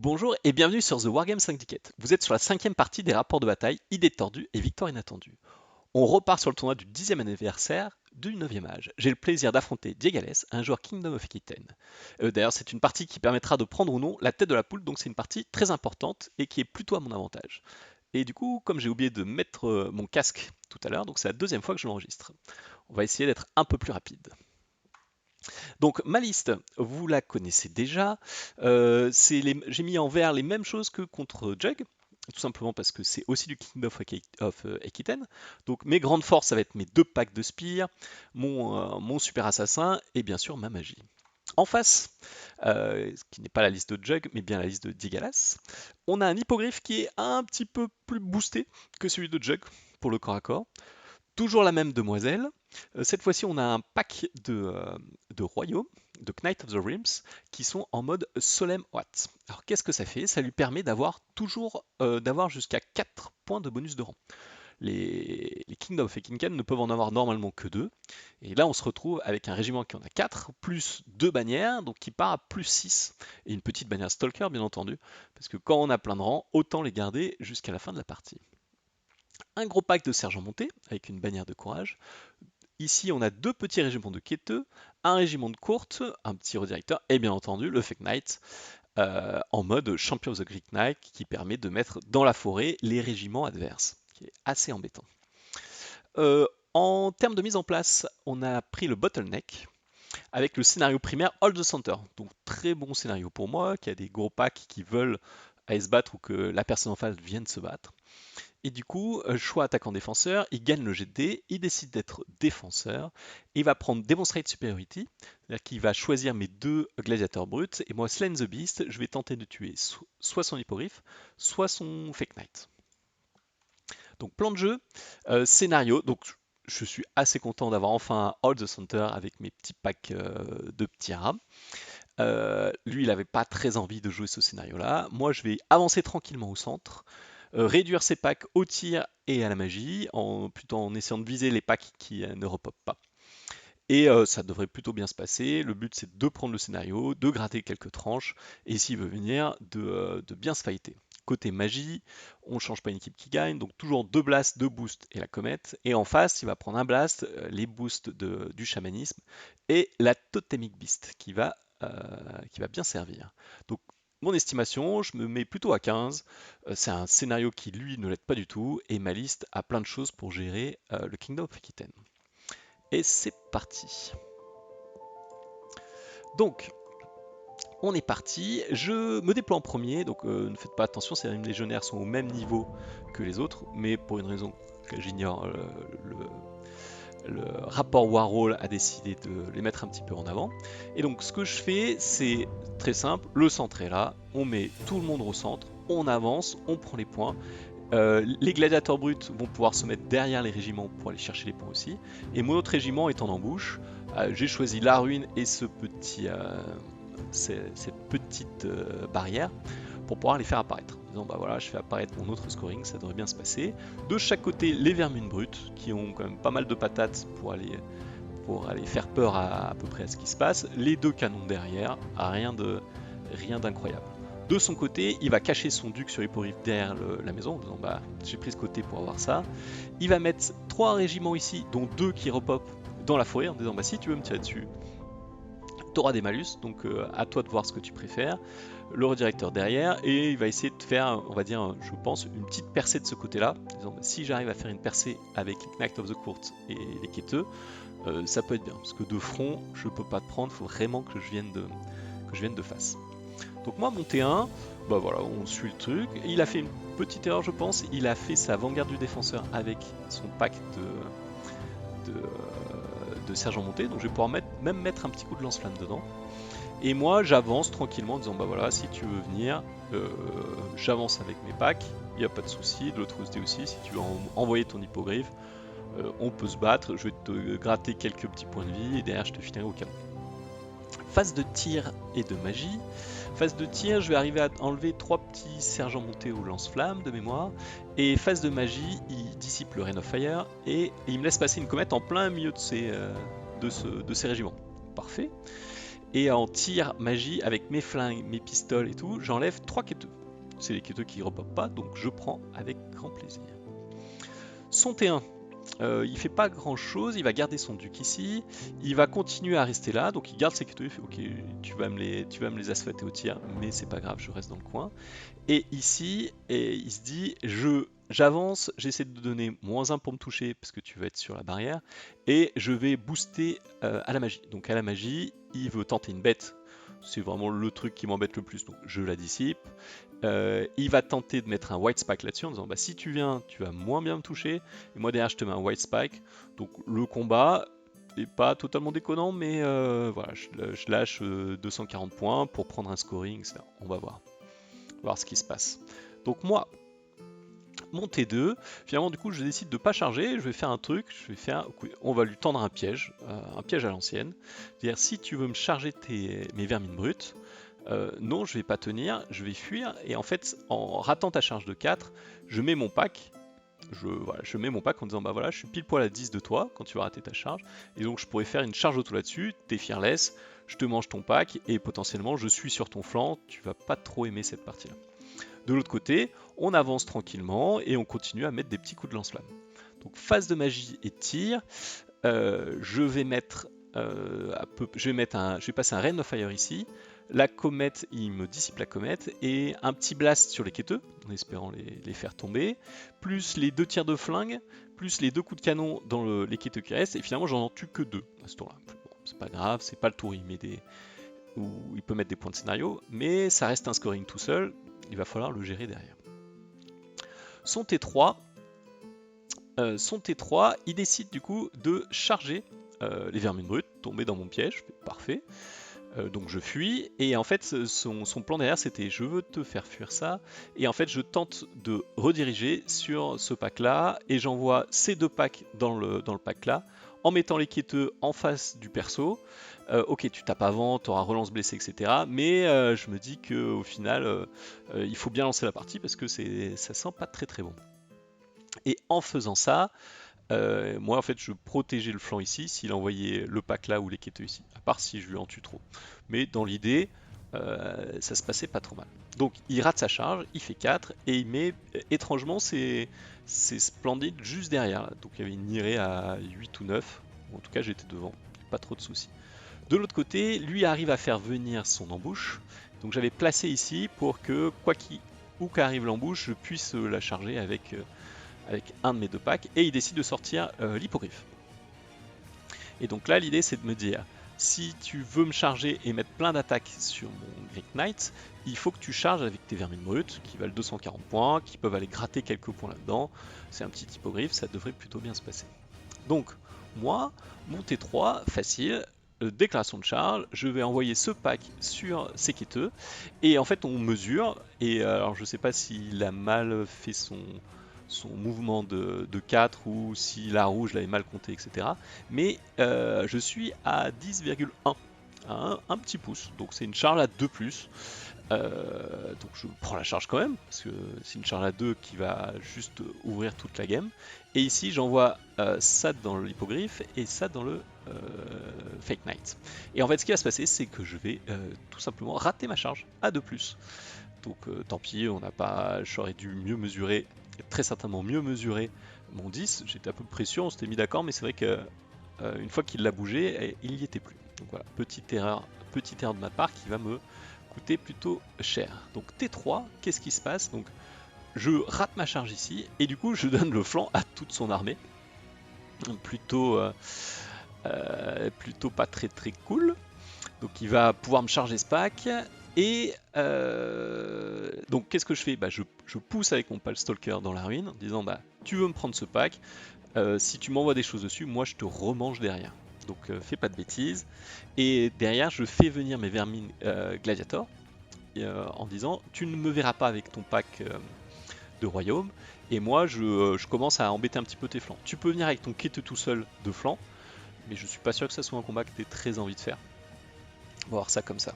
Bonjour et bienvenue sur The Wargame Syndicate. Vous êtes sur la cinquième partie des rapports de bataille, idées tordues et victoires inattendues. On repart sur le tournoi du 10e anniversaire du 9e âge. J'ai le plaisir d'affronter Diegales, un joueur Kingdom of Aquitaine. D'ailleurs, c'est une partie qui permettra de prendre ou non la tête de la poule, donc c'est une partie très importante et qui est plutôt à mon avantage. Et du coup, comme j'ai oublié de mettre mon casque tout à l'heure, donc c'est la deuxième fois que je l'enregistre. On va essayer d'être un peu plus rapide. Donc ma liste, vous la connaissez déjà. J'ai mis en vert les mêmes choses que contre Jug, tout simplement parce que c'est aussi du Kingdom of Aquitaine. Donc mes grandes forces, ça va être mes deux packs de spires, mon super assassin et bien sûr ma magie. En face, ce qui n'est pas la liste de Jug, mais bien la liste de Digalas, on a un hippogriffe qui est un petit peu plus boosté que celui de Jug pour le corps à corps. Toujours la même demoiselle. Cette fois-ci, on a un pack de royaumes, de Knight of the Realms, qui sont en mode Solemn Watt. Alors qu'est-ce que ça fait? Ça lui permet d'avoir jusqu'à 4 points de bonus de rang. Les Kingdom of Ekinkan ne peuvent en avoir normalement que 2. Et là, on se retrouve avec un régiment qui en a 4, plus 2 bannières, donc qui part à plus 6. Et une petite bannière Stalker, bien entendu, parce que quand on a plein de rangs, autant les garder jusqu'à la fin de la partie. Un gros pack de sergents montés, avec une bannière de courage. Ici, on a deux petits régiments de quêteux, un régiment de courte, un petit redirecteur, et bien entendu le Fake Knight en mode Champion of the Greek Knight qui permet de mettre dans la forêt les régiments adverses, qui est assez embêtant. En termes de mise en place, on a pris le Bottleneck avec le scénario primaire Hold the Center. Donc très bon scénario pour moi, qui a des gros packs qui veulent aller se battre ou que la personne en face vienne se battre. Et du coup, choix attaquant-défenseur, il gagne le jet de dés, il décide d'être défenseur, et il va prendre Demonstrate Superiority, c'est-à-dire qu'il va choisir mes deux gladiateurs bruts, et moi, Slain the Beast, je vais tenter de tuer soit son hippogriffe, soit son Fake Knight. Donc plan de jeu, scénario, donc je suis assez content d'avoir enfin un Hold the Center avec mes petits packs de petits rats. Lui, il n'avait pas très envie de jouer ce scénario-là. Moi, je vais avancer tranquillement au centre, réduire ses packs au tir et à la magie, plutôt en essayant de viser les packs qui ne repopent pas. Et ça devrait plutôt bien se passer. Le but, c'est de prendre le scénario, de gratter quelques tranches, et s'il veut venir, de bien se fighter. Côté magie, on ne change pas une équipe qui gagne, donc toujours deux blasts, deux boosts et la comète. Et en face, il va prendre un blast, les boosts du chamanisme et la Totemic Beast qui va bien servir. Donc mon estimation, je me mets plutôt à 15. C'est un scénario qui, lui, ne l'aide pas du tout. Et ma liste a plein de choses pour gérer le Kingdom of Aquitaine. Et c'est parti. Donc, on est parti. Je me déploie en premier. Donc, ne faites pas attention, ces rimes légionnaires sont au même niveau que les autres. Mais pour une raison que j'ignore, le rapport Warhol a décidé de les mettre un petit peu en avant. Et donc ce que je fais, c'est très simple, le centre est là, on met tout le monde au centre, on avance, on prend les points. Les gladiateurs bruts vont pouvoir se mettre derrière les régiments pour aller chercher les points aussi. Et mon autre régiment est en embouche. J'ai choisi la ruine et cette petite barrière pour pouvoir les faire apparaître. En disant bah voilà, je fais apparaître mon autre scoring, ça devrait bien se passer. De chaque côté, les vermines brutes qui ont quand même pas mal de patates pour aller faire peur à peu près à ce qui se passe. Les deux canons derrière, rien d'incroyable. De son côté, il va cacher son duc sur hippogriffe derrière la maison en disant bah j'ai pris ce côté pour avoir ça. Il va mettre 3 régiments ici, dont 2 qui repopent dans la forêt en disant bah si tu veux me tirer dessus, t'auras des malus, donc à toi de voir ce que tu préfères. Le redirecteur derrière, et il va essayer de faire, on va dire, je pense, une petite percée de ce côté-là, en disant bah, si j'arrive à faire une percée avec les Knight of the Court et les quêteux, ça peut être bien, parce que de front, je peux pas te prendre, il faut vraiment que je vienne de face. Donc moi, mon T1, bah voilà, on suit le truc. Il a fait une petite erreur, je pense. Il a fait sa vanguard du défenseur avec son pack de sergent monté. Donc je vais pouvoir même mettre un petit coup de lance-flamme dedans. Et moi, j'avance tranquillement en disant bah voilà, si tu veux venir, j'avance avec mes packs. Il n'y a pas de souci. De l'autre côté aussi, si tu veux envoyer ton hippogriffe, on peut se battre. Je vais te gratter quelques petits points de vie et derrière, je te finirai au canon. Phase de tir et de magie. Phase de tir, je vais arriver à enlever 3 petits sergents montés au lance-flamme de mémoire. Et phase de magie, il dissipe le Rain of Fire et il me laisse passer une comète en plein milieu de ces régiments. Parfait. Et en tir magie, avec mes flingues, mes pistoles et tout, j'enlève 3 quêteux. C'est les quêteux qui ne repopent pas, donc je prends avec grand plaisir. Son T1, il fait pas grand chose, il va garder son duc ici, il va continuer à rester là, donc il garde ses quêteux, il fait ok, tu vas me les asphalter au tir, mais c'est pas grave, je reste dans le coin. Et ici, il se dit, j'avance, j'essaie de donner -1 pour me toucher, parce que tu vas être sur la barrière, et je vais booster à la magie. Donc à la magie, il veut tenter une bête, c'est vraiment le truc qui m'embête le plus, donc je la dissipe. Il va tenter de mettre un white spike là-dessus en disant bah, si tu viens, tu vas moins bien me toucher, et moi derrière je te mets un white spike. Donc le combat n'est pas totalement déconnant, mais voilà, je lâche 240 points pour prendre un scoring, etc. On va voir ce qui se passe. Donc moi, mon T2, finalement du coup je décide de pas charger, je vais faire un truc, on va lui tendre un piège à l'ancienne. C'est-à-dire si tu veux me charger mes vermines brutes, non, je vais pas tenir, je vais fuir, et en fait, en ratant ta charge de 4, je mets mon pack, je mets mon pack en disant bah voilà, je suis pile poil à 10 de toi quand tu vas rater ta charge, et donc je pourrais faire une charge auto là-dessus, t'es fearless, je te mange ton pack, et potentiellement je suis sur ton flanc, tu vas pas trop aimer cette partie-là. De l'autre côté, on avance tranquillement, et on continue à mettre des petits coups de lance-flamme. Donc phase de magie et tir, je vais passer un Rain of Fire ici. La comète, il me dissipe la comète, et un petit blast sur les quêteux, en espérant les faire tomber, plus les 2 tirs de flingue, plus les 2 coups de canon dans les quêteux qui restent, et finalement j'en tue que 2 à ce tour-là. Bon, c'est pas grave, c'est pas le tour où il peut mettre des points de scénario, mais ça reste un scoring tout seul, il va falloir le gérer derrière. Son T3, il décide du coup de charger les vermines brutes, tomber dans mon piège, parfait. Donc je fuis, et en fait son plan derrière c'était je veux te faire fuir ça, et en fait je tente de rediriger sur ce pack là, et j'envoie ces 2 packs dans le pack là, en mettant les quêteux en face du perso. Ok, tu tapes avant, tu auras relance blessé, etc. Mais je me dis qu'au final, il faut bien lancer la partie parce que ça sent pas très très bon. Et en faisant ça, moi en fait je protégeais le flanc ici s'il envoyait le pack là ou les quêteux ici, à part si je lui en tue trop. Mais dans l'idée, ça se passait pas trop mal. Donc il rate sa charge, il fait 4, et il met, étrangement c'est splendide juste derrière. Là. Donc il y avait une irée à 8 ou 9, en tout cas j'étais devant, pas trop de soucis. De l'autre côté, lui arrive à faire venir son embouche, donc j'avais placé ici pour que où qu'arrive l'embouche, je puisse la charger avec un de mes 2 packs, et il décide de sortir l'hippogriffe. Et donc là l'idée c'est de me dire, si tu veux me charger et mettre plein d'attaques sur mon Great Knight, il faut que tu charges avec tes vermines brutes, qui valent 240 points, qui peuvent aller gratter quelques points là-dedans, c'est un petit hippogriffe, ça devrait plutôt bien se passer. Donc moi, mon T3, facile, déclaration de charge, je vais envoyer ce pack sur ces quêteux, et en fait on mesure, et alors je sais pas s'il a mal fait son mouvement de 4 ou si la rouge l'avait mal compté, etc. Mais je suis à 10,1, un petit pouce, donc c'est une charge à 2+. Donc je prends la charge quand même, parce que c'est une charge à 2 qui va juste ouvrir toute la game. Et ici j'envoie ça dans l'hippogriffe et ça dans le Fake Knight. Et en fait ce qui va se passer c'est que je vais tout simplement rater ma charge à 2+. Donc tant pis, j'aurais dû mieux mesurer, très certainement mieux mesurer mon 10, j'étais à peu près sûr, on s'était mis d'accord, mais c'est vrai que une fois qu'il l'a bougé, il n'y était plus. Donc voilà, petite erreur de ma part qui va me coûter plutôt cher. Donc T3, qu'est-ce qui se passe? Donc je rate ma charge ici, et du coup je donne le flanc à toute son armée. Plutôt pas très très cool. Donc il va pouvoir me charger ce pack. Et donc qu'est-ce que je fais? Je pousse avec mon Pal Stalker dans la ruine en disant bah tu veux me prendre ce pack, si tu m'envoies des choses dessus, moi je te remange derrière. Donc fais pas de bêtises. Et derrière je fais venir mes vermines gladiators en disant tu ne me verras pas avec ton pack de royaume, et moi je commence à embêter un petit peu tes flancs. Tu peux venir avec ton kit tout seul de flanc, mais je suis pas sûr que ça soit un combat que tu aies très envie de faire. On va voir ça comme ça.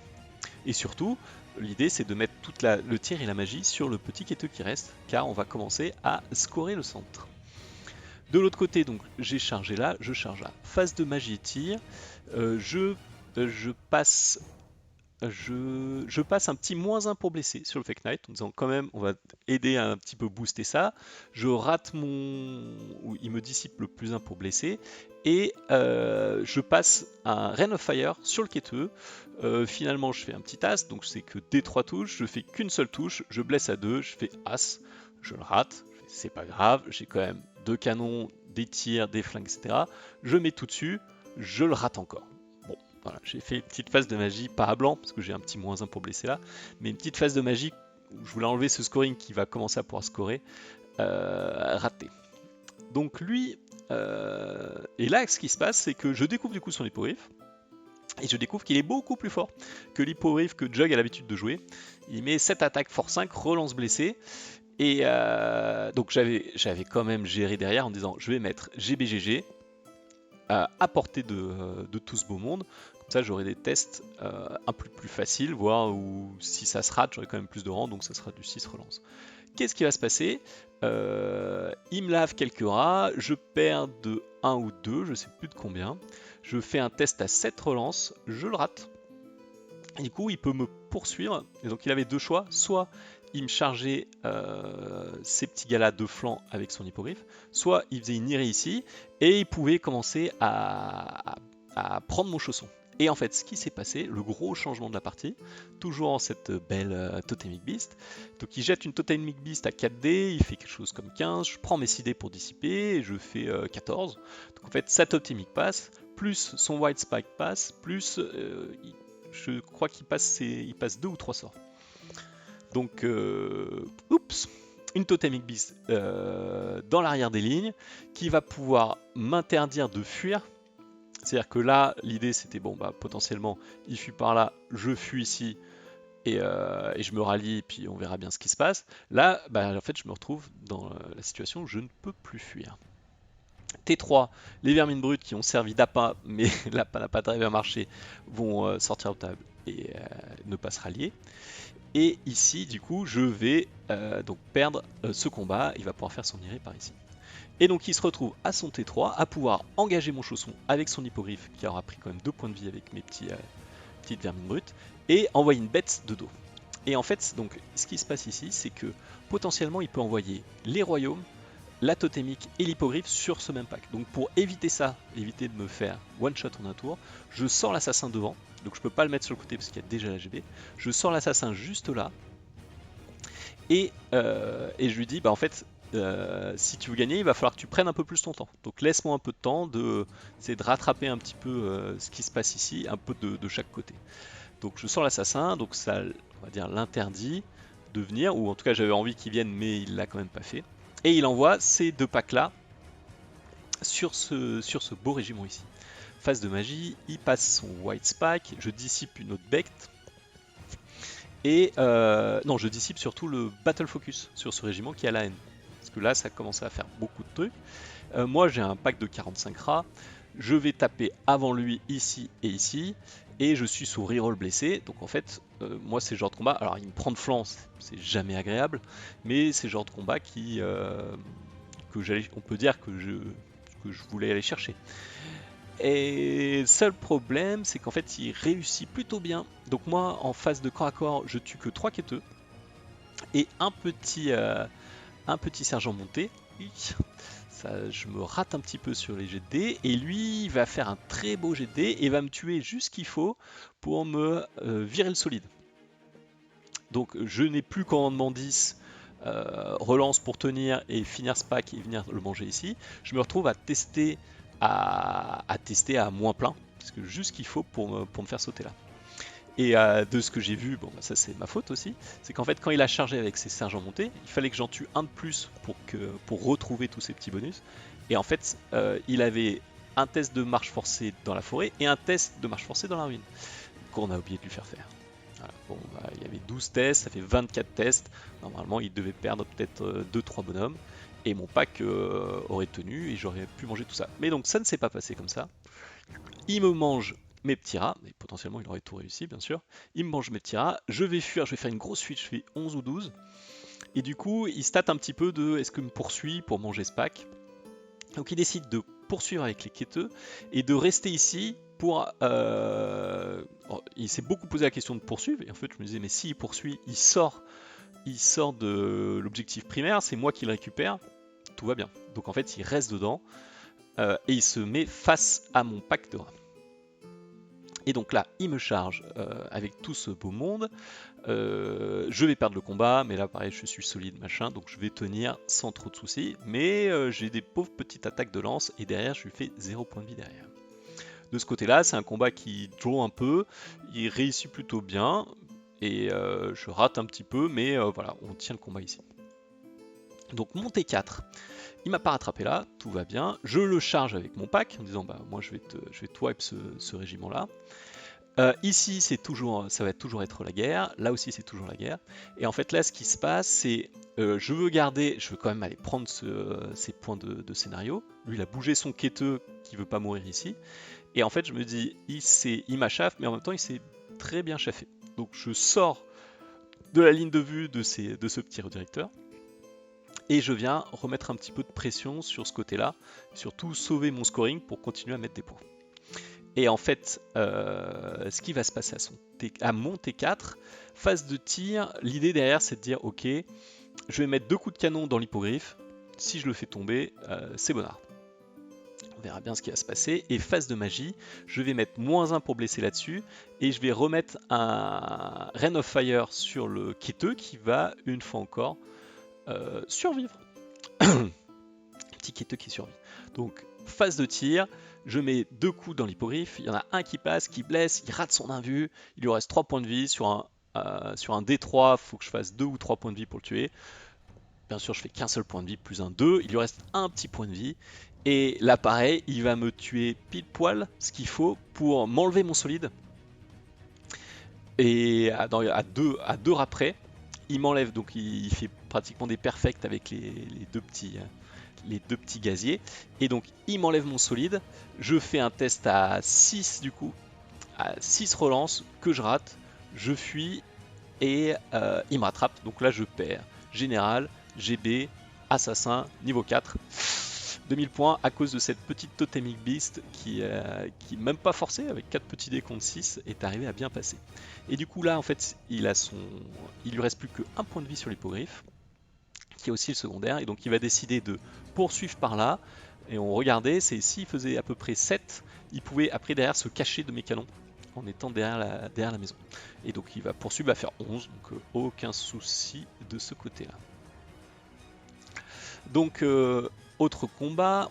Et surtout, l'idée c'est de mettre le tir et la magie sur le petit quêteux qui reste, car on va commencer à scorer le centre. De l'autre côté, donc j'ai chargé là, je charge là. Phase de magie et tir, je je passe je passe un petit -1 pour blesser sur le Fake Knight en disant quand même on va aider à un petit peu booster ça. Je rate ou il me dissipe le +1 pour blesser et je passe un Rain of Fire sur le quêteux. Finalement je fais un petit As, donc c'est que des 3 touches, je fais qu'une seule touche, je blesse à 2, je fais As, je le rate, c'est pas grave, j'ai quand même 2 canons, des tirs, des flingues, etc. Je mets tout dessus, je le rate encore. Voilà, j'ai fait une petite phase de magie, pas à blanc, parce que j'ai un petit -1 pour blesser là, mais une petite phase de magie où je voulais enlever ce scoring qui va commencer à pouvoir scorer, raté. Donc lui, et là ce qui se passe, c'est que je découvre du coup son hippogriffe, et je découvre qu'il est beaucoup plus fort que l'hippogriffe que Jug a l'habitude de jouer. Il met 7 attaques, force 5, relance blessé, et donc j'avais quand même géré derrière en disant je vais mettre GBGG, à portée de tout ce beau monde. Comme ça, j'aurai des tests un peu plus faciles, voire où si ça se rate, j'aurai quand même plus de rang, donc ça sera du 6 relance. Qu'est-ce qui va se passer? Il me lave quelques rats, je perds de 1 ou 2, je sais plus de combien. Je fais un test à 7 relances, je le rate. Et du coup, il peut me poursuivre. Et donc, il avait deux choix. Soit il me chargeait ces petits gars-là de flanc avec son hippogriffe, soit il faisait une irée ici, et il pouvait commencer à prendre mon chausson. Et en fait, ce qui s'est passé, le gros changement de la partie, toujours en cette belle Totemic Beast, donc il jette une Totemic Beast à 4D, il fait quelque chose comme 15, je prends mes 6D pour dissiper, et je fais 14. Donc en fait, sa Totemic passe, plus son White Spike passe, plus je crois qu'il passe, il passe 2 ou 3 sorts. Donc, oups, une Totemic Beast dans l'arrière des lignes qui va pouvoir m'interdire de fuir. C'est-à-dire que là, l'idée c'était bon, bah potentiellement, il fuit par là, je fuis ici et je me rallie, et puis on verra bien ce qui se passe. Là, bah, en fait, je me retrouve dans la situation où je ne peux plus fuir. T3, les vermines brutes qui ont servi d'appât, mais l'appât n'a pas très bien marché, vont sortir de table et ne pas se rallier. Et ici, du coup, je vais donc perdre ce combat. Il va pouvoir faire son irée par ici. Et donc, il se retrouve à son T3, à pouvoir engager mon chausson avec son hippogriffe, qui aura pris quand même 2 points de vie avec mes petites vermines brutes, et envoyer une bête de dos. Et en fait, donc, ce qui se passe ici, c'est que potentiellement, il peut envoyer les royaumes, la totémique et l'hippogriffe sur ce même pack. Donc pour éviter ça, éviter de me faire one shot en un tour, je sors l'assassin devant, donc je peux pas le mettre sur le côté parce qu'il y a déjà la GB, je sors l'assassin juste là, et je lui dis, bah en fait, si tu veux gagner, il va falloir que tu prennes un peu plus ton temps. Donc laisse-moi un peu de temps, c'est de rattraper un petit peu ce qui se passe ici, un peu de chaque côté. Donc je sors l'assassin, donc ça, on va dire, l'interdit de venir, ou en tout cas j'avais envie qu'il vienne, mais il l'a quand même pas fait. Et il envoie ces deux packs là sur ce beau régiment ici. Phase de magie, il passe son White Spike, je dissipe une autre Becht. Et non, je dissipe surtout le Battle Focus sur ce régiment qui a la haine. Parce que là, ça commence à faire beaucoup de trucs. Moi, j'ai un pack de 45 rats. Je vais taper avant lui ici et ici. Et je suis sous reroll blessé. Donc en fait, moi, c'est le genre de combat. Alors, il me prend de flanc, c'est jamais agréable. Mais c'est le genre de combat on peut dire que je voulais aller chercher. Et seul problème, c'est qu'en fait, il réussit plutôt bien. Donc moi, en phase de corps à corps, je tue que 3 quêteux et un petit sergent monté. Ça, je me rate un petit peu sur les jets de dés, et lui il va faire un très beau jet de dés et va me tuer juste ce qu'il faut pour me virer le solide. Donc je n'ai plus commandement 10, relance pour tenir et finir ce pack et venir le manger ici. Je me retrouve à tester à moins plein, parce que juste ce qu'il faut pour me faire sauter là. Et de ce que j'ai vu, bon bah ça c'est ma faute aussi, c'est qu'en fait quand il a chargé avec ses sergents montés, il fallait que j'en tue un de plus pour retrouver tous ces petits bonus. Et en fait, il avait un test de marche forcée dans la forêt et un test de marche forcée dans la ruine, qu'on a oublié de lui faire faire. Voilà. Bon, bah, il y avait 12 tests, ça fait 24 tests. Normalement, il devait perdre peut-être 2-3 bonhommes. Et mon pack aurait tenu et j'aurais pu manger tout ça. Mais donc, ça ne s'est pas passé comme ça. Il me mange mes petits rats, et potentiellement il aurait tout réussi, bien sûr. Il me mange mes petits rats. Je vais fuir, je vais faire une grosse fuite, je fais 11 ou 12. Et du coup, il stat un petit peu de est-ce que me poursuit pour manger ce pack. Donc, il décide de poursuivre avec les quêteux et de rester ici il s'est beaucoup posé la question de poursuivre, et en fait je me disais mais s'il poursuit, il sort de l'objectif primaire, c'est moi qui le récupère, tout va bien. Donc en fait il reste dedans, et il se met face à mon pack de rats. Et donc là, il me charge avec tout ce beau monde. Je vais perdre le combat, mais là pareil, je suis solide, machin, donc je vais tenir sans trop de soucis. Mais j'ai des pauvres petites attaques de lance, et derrière, je lui fais 0 point de vie derrière. De ce côté-là, c'est un combat qui draw un peu, il réussit plutôt bien, et je rate un petit peu, mais voilà, on tient le combat ici. Donc mon T4, il m'a pas rattrapé là, tout va bien. Je le charge avec mon pack en disant bah moi je vais te wipe ce régiment là. Ici ça va toujours être la guerre, là aussi c'est toujours la guerre. Et en fait là ce qui se passe c'est je veux quand même aller prendre ces points de scénario. Lui il a bougé son quêteux qui veut pas mourir ici. Et en fait je me dis il m'a chaffe mais en même temps il s'est très bien chaffé. Donc je sors de la ligne de vue de ce petit redirecteur. Et je viens remettre un petit peu de pression sur ce côté-là, surtout sauver mon scoring pour continuer à mettre des points. Et en fait, ce qui va se passer à mon T4, phase de tir, l'idée derrière c'est de dire ok, je vais mettre 2 coups de canon dans l'hippogriffe, si je le fais tomber, c'est bonnard. On verra bien ce qui va se passer. Et phase de magie, je vais mettre -1 pour blesser là-dessus, et je vais remettre un Rain of Fire sur le quêteux qui va, une fois encore, survivre. Petit quêteux qui survit. Donc, phase de tir, je mets 2 coups dans l'hippogriffe, il y en a un qui passe, qui blesse, il rate son invu, il lui reste 3 points de vie, sur un D3, il faut que je fasse 2 ou 3 points de vie pour le tuer. Bien sûr, je fais qu'un seul point de vie, plus un 2, il lui reste un petit point de vie, et là pareil, il va me tuer pile poil, ce qu'il faut pour m'enlever mon solide, et à 2 rats près, il m'enlève, donc il fait pratiquement des perfects avec les deux petits gaziers, et donc il m'enlève mon solide, je fais un test à 6 du coup, à 6 relances, que je rate, je fuis, et il me rattrape, donc là je perds général, GB, assassin, niveau 4, 2000 points à cause de cette petite Totemic Beast qui même pas forcé, avec 4 petits dés contre 6, est arrivé à bien passer. Et du coup là en fait il lui reste plus que 1 point de vie sur l'hippogriffe, qui est aussi le secondaire, et donc il va décider de poursuivre par là, et on regardait, c'est s'il faisait à peu près 7, il pouvait après derrière se cacher de mes canons, en étant derrière la maison. Et donc il va poursuivre à faire 11, donc aucun souci de ce côté-là. Donc autre combat,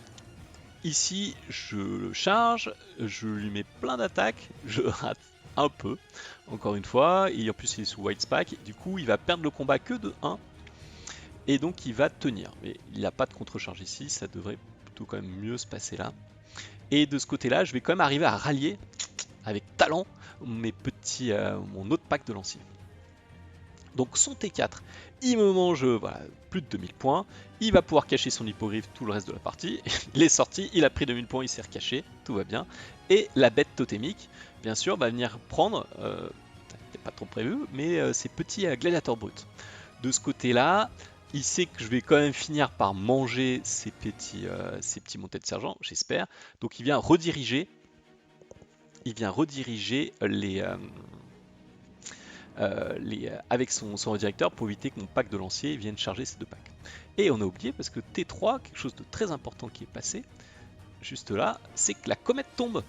ici je le charge, je lui mets plein d'attaques, je rate un peu, encore une fois, et en plus il est sous White Spack, du coup il va perdre le combat que de 1, et donc il va tenir. Mais il n'a pas de contre-charge ici, ça devrait plutôt quand même mieux se passer là. Et de ce côté-là, je vais quand même arriver à rallier avec talent mon autre pack de lanciers. Donc son T4, il me mange plus de 2000 points, il va pouvoir cacher son hippogriffe tout le reste de la partie, il est sorti, il a pris 2000 points, il s'est recaché, tout va bien. Et la bête totémique, bien sûr, va venir prendre, c'était pas trop prévu, mais ces petits gladiateurs bruts. De ce côté-là, il sait que je vais quand même finir par manger ces petits montées de sergent, j'espère. Donc il vient rediriger avec son redirecteur pour éviter que mon pack de lanciers vienne charger ces 2 packs. Et on a oublié, parce que T3, quelque chose de très important qui est passé, juste là, c'est que la comète tombe.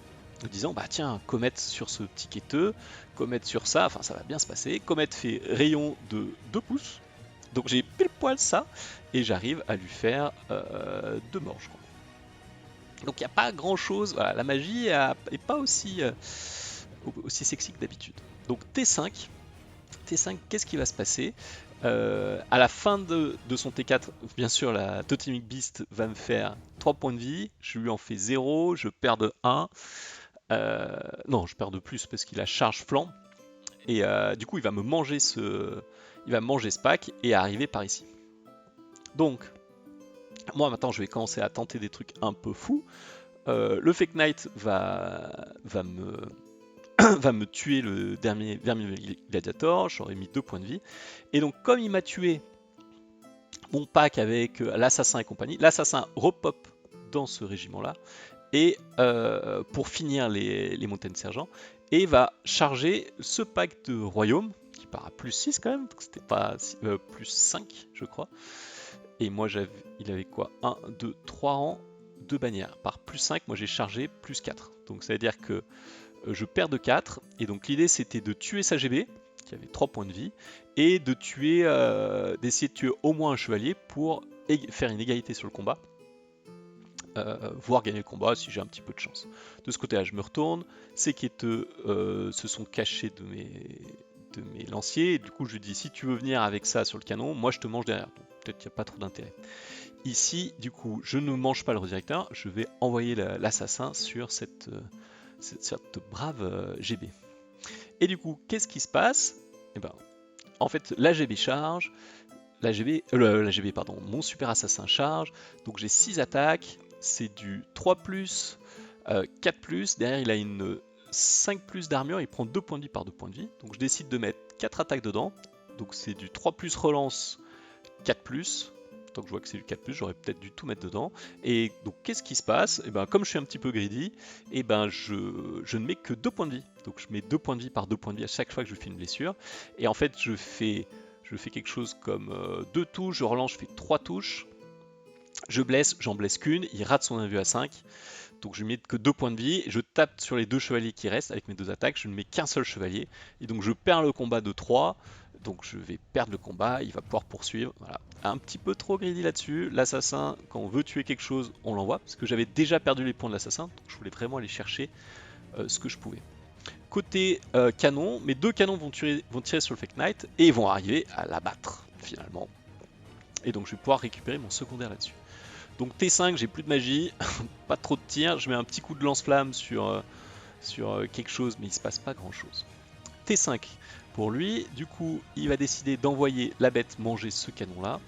En disant, bah tiens, comète sur ce petit quêteux, comète sur ça, enfin ça va bien se passer. Comète fait rayon de 2 pouces, donc j'ai pile poil ça, et j'arrive à lui faire 2 morts, je crois. Donc il n'y a pas grand chose, voilà, la magie n'est pas aussi sexy que d'habitude. Donc T5, qu'est-ce qui va se passer à la fin de son T4, bien sûr, la Totemic Beast va me faire 3 points de vie, je lui en fais 0, je perds de 1, non, je perds de plus parce qu'il a charge flanc, et du coup, il va manger ce pack et arriver par ici. Donc, moi maintenant, je vais commencer à tenter des trucs un peu fous. Le Fake Knight va me tuer le dernier gladiator, j'aurais mis 2 points de vie. Et donc comme il m'a tué mon pack avec l'assassin et compagnie, l'assassin repop dans ce régiment là, et pour finir les montagnes sergents, et va charger ce pack de royaume, qui part à plus 6 quand même, donc c'était pas plus 5 je crois, et moi il avait quoi, 1, 2, 3 rangs, 2 bannières, par plus 5, moi j'ai chargé plus 4, donc ça veut dire que je perds de 4, et donc l'idée c'était de tuer sa GB, qui avait 3 points de vie, et de tuer, d'essayer de tuer au moins un chevalier pour faire une égalité sur le combat, voire gagner le combat si j'ai un petit peu de chance. De ce côté-là, je me retourne, ces quêteux se sont cachés de mes lanciers, et du coup je lui dis si tu veux venir avec ça sur le canon, moi je te mange derrière, donc peut-être qu'il n'y a pas trop d'intérêt. Ici, du coup, je ne mange pas le redirecteur, je vais envoyer l'assassin sur cette brave GB. Et du coup, qu'est-ce qui se passe? Eh ben, en fait, la GB charge, la GB, pardon, mon super assassin charge, donc j'ai 6 attaques, c'est du 3+, 4+, derrière il a une 5+ d'armure, il prend 2 points de vie par 2 points de vie, donc je décide de mettre 4 attaques dedans, donc c'est du 3+ relance, 4+, tant que je vois que c'est du 4+, j'aurais peut-être dû tout mettre dedans. Et donc qu'est-ce qui se passe? Et ben, comme je suis un petit peu greedy, et ben je ne mets que 2 points de vie. Donc je mets 2 points de vie par 2 points de vie à chaque fois que je fais une blessure. Et en fait je fais quelque chose comme 2 touches, je relance, je fais 3 touches. Je blesse, j'en blesse qu'une, il rate son invue à 5. Donc je ne mets que 2 points de vie, je tape sur les 2 chevaliers qui restent avec mes 2 attaques, je ne mets qu'un seul chevalier, et donc je perds le combat de 3, donc je vais perdre le combat, il va pouvoir poursuivre, voilà. Un petit peu trop greedy là-dessus, l'assassin, quand on veut tuer quelque chose, on l'envoie, parce que j'avais déjà perdu les points de l'assassin, donc je voulais vraiment aller chercher ce que je pouvais. Côté canon, mes 2 canons vont tirer sur le Fake Knight, et vont arriver à l'abattre, finalement. Et donc je vais pouvoir récupérer mon secondaire là-dessus. Donc T5, j'ai plus de magie, pas trop de tir, je mets un petit coup de lance-flamme sur quelque chose, mais il se passe pas grand-chose. T5 pour lui, du coup, il va décider d'envoyer la bête manger ce canon-là.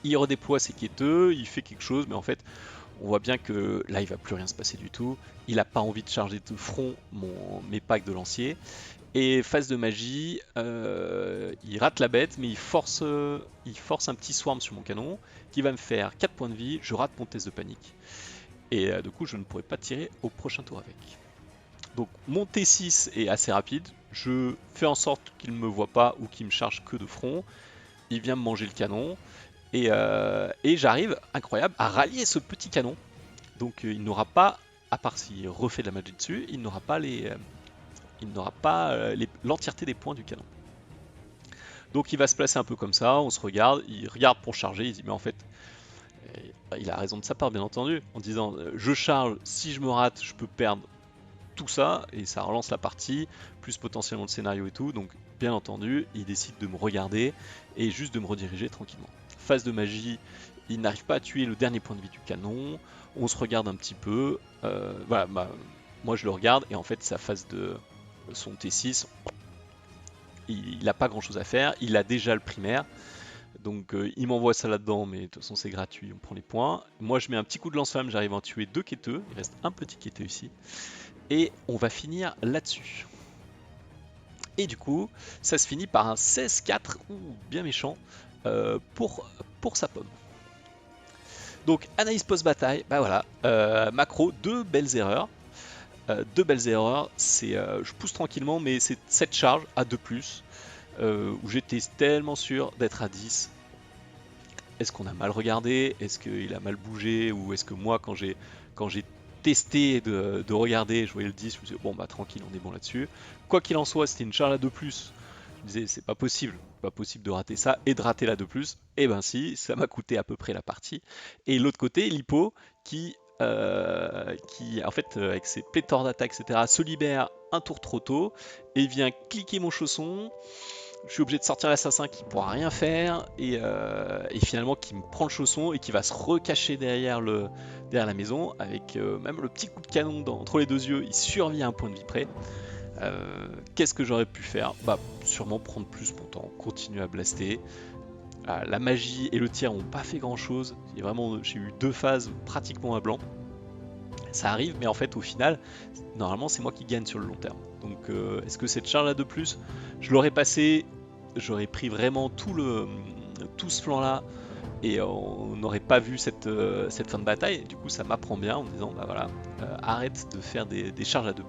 Il redéploie ses quêteux, il fait quelque chose, mais en fait, on voit bien que là, il va plus rien se passer du tout. Il n'a pas envie de charger de front mes packs de lancier. Et phase de magie, il rate la bête, mais il force un petit swarm sur mon canon, qui va me faire 4 points de vie, je rate mon test de panique. Et du coup, je ne pourrai pas tirer au prochain tour avec. Donc mon T6 est assez rapide, je fais en sorte qu'il ne me voit pas ou qu'il me charge que de front. Il vient me manger le canon, et j'arrive, incroyable, à rallier ce petit canon. Donc il n'aura pas, à part s'il refait de la magie dessus, il n'aura pas l'entièreté des points du canon. Donc il va se placer un peu comme ça, on se regarde, il regarde pour charger, il dit mais en fait, il a raison de sa part bien entendu, en disant je charge, si je me rate, je peux perdre tout ça, et ça relance la partie, plus potentiellement le scénario et tout, donc bien entendu, il décide de me regarder, et juste de me rediriger tranquillement. Phase de magie, il n'arrive pas à tuer le dernier point de vie du canon, on se regarde un petit peu, voilà, moi je le regarde, et en fait sa phase de son T6, il n'a pas grand chose à faire, il a déjà le primaire, donc il m'envoie ça là-dedans, mais de toute façon c'est gratuit, on prend les points. Moi je mets un petit coup de lance-flamme, j'arrive à en tuer 2 quêteux, il reste un petit quêteux ici, et on va finir là-dessus. Et du coup, ça se finit par un 16-4, bien méchant, pour sa pomme. Donc analyse post-bataille, bah voilà, macro, 2 belles erreurs. C'est je pousse tranquillement, mais c'est cette charge à 2+, où j'étais tellement sûr d'être à 10. Est-ce qu'on a mal regardé? Est-ce qu'il a mal bougé? Ou est-ce que moi, quand j'ai testé de regarder, je voyais le 10, je me disais bon bah tranquille, on est bon là-dessus. Quoi qu'il en soit, c'était une charge à 2+. Je me disais c'est pas possible de rater ça et de rater la 2+. Et ben si, ça m'a coûté à peu près la partie. Et l'autre côté, l'hippo qui en fait avec ses pléthores d'attaques etc se libère un tour trop tôt et vient cliquer mon chausson. Je suis obligé de sortir l'assassin qui pourra rien faire et finalement qui me prend le chausson et qui va se recacher derrière la maison avec même le petit coup de canon entre les 2 yeux. Il survit à un point de vie près. Qu'est-ce que j'aurais pu faire? Bah sûrement prendre plus mon temps, continuer à blaster. La magie et le tir n'ont pas fait grand chose. J'ai eu 2 phases pratiquement à blanc. Ça arrive, mais en fait au final, normalement c'est moi qui gagne sur le long terme. Donc est-ce que cette charge là de je l'aurais passé, j'aurais pris vraiment tout ce flanc là, et on n'aurait pas vu cette fin de bataille. Du coup, ça m'apprend bien en me disant, bah voilà, arrête de faire des charges à 2+,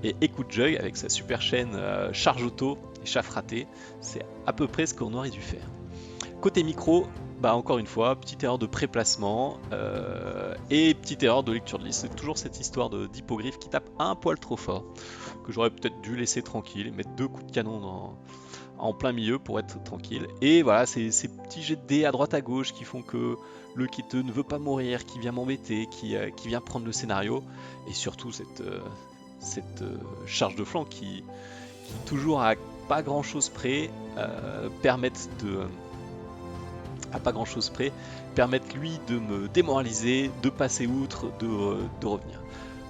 et écoute Jug avec sa super chaîne charge auto et chaff raté, c'est à peu près ce qu'on aurait dû faire. Côté micro, bah encore une fois, petite erreur de préplacement et petite erreur de lecture de liste. C'est toujours cette histoire d'hippogriffe qui tape un poil trop fort, que j'aurais peut-être dû laisser tranquille, mettre 2 coups de canon en plein milieu pour être tranquille. Et voilà, ces petits jets de dés à droite à gauche qui font que le kiteux ne veut pas mourir, qui vient m'embêter, qui vient prendre le scénario, et surtout cette charge de flanc qui toujours à pas grand chose près permettent lui de me démoraliser, de passer outre, de revenir.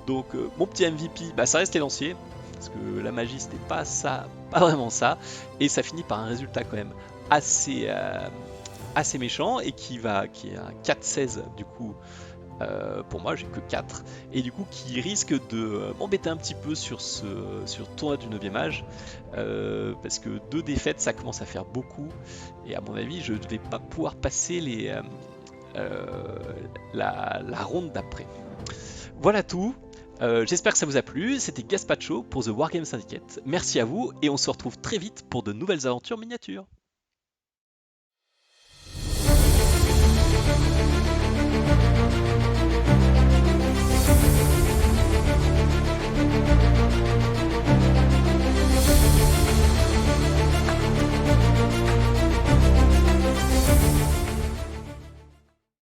Donc mon petit MVP, bah, ça reste les lanciers, parce que la magie c'était pas ça, pas vraiment ça, et ça finit par un résultat quand même assez méchant, et qui est un 4-16 du coup. Pour moi, j'ai que 4, et du coup qui risque de m'embêter un petit peu sur tournoi du 9e âge, parce que 2 défaites ça commence à faire beaucoup, et à mon avis je ne vais pas pouvoir passer la ronde d'après. Voilà tout. J'espère que ça vous a plu. C'était Gaspacho pour The Wargame Syndicate. Merci à vous, et on se retrouve très vite pour de nouvelles aventures miniatures.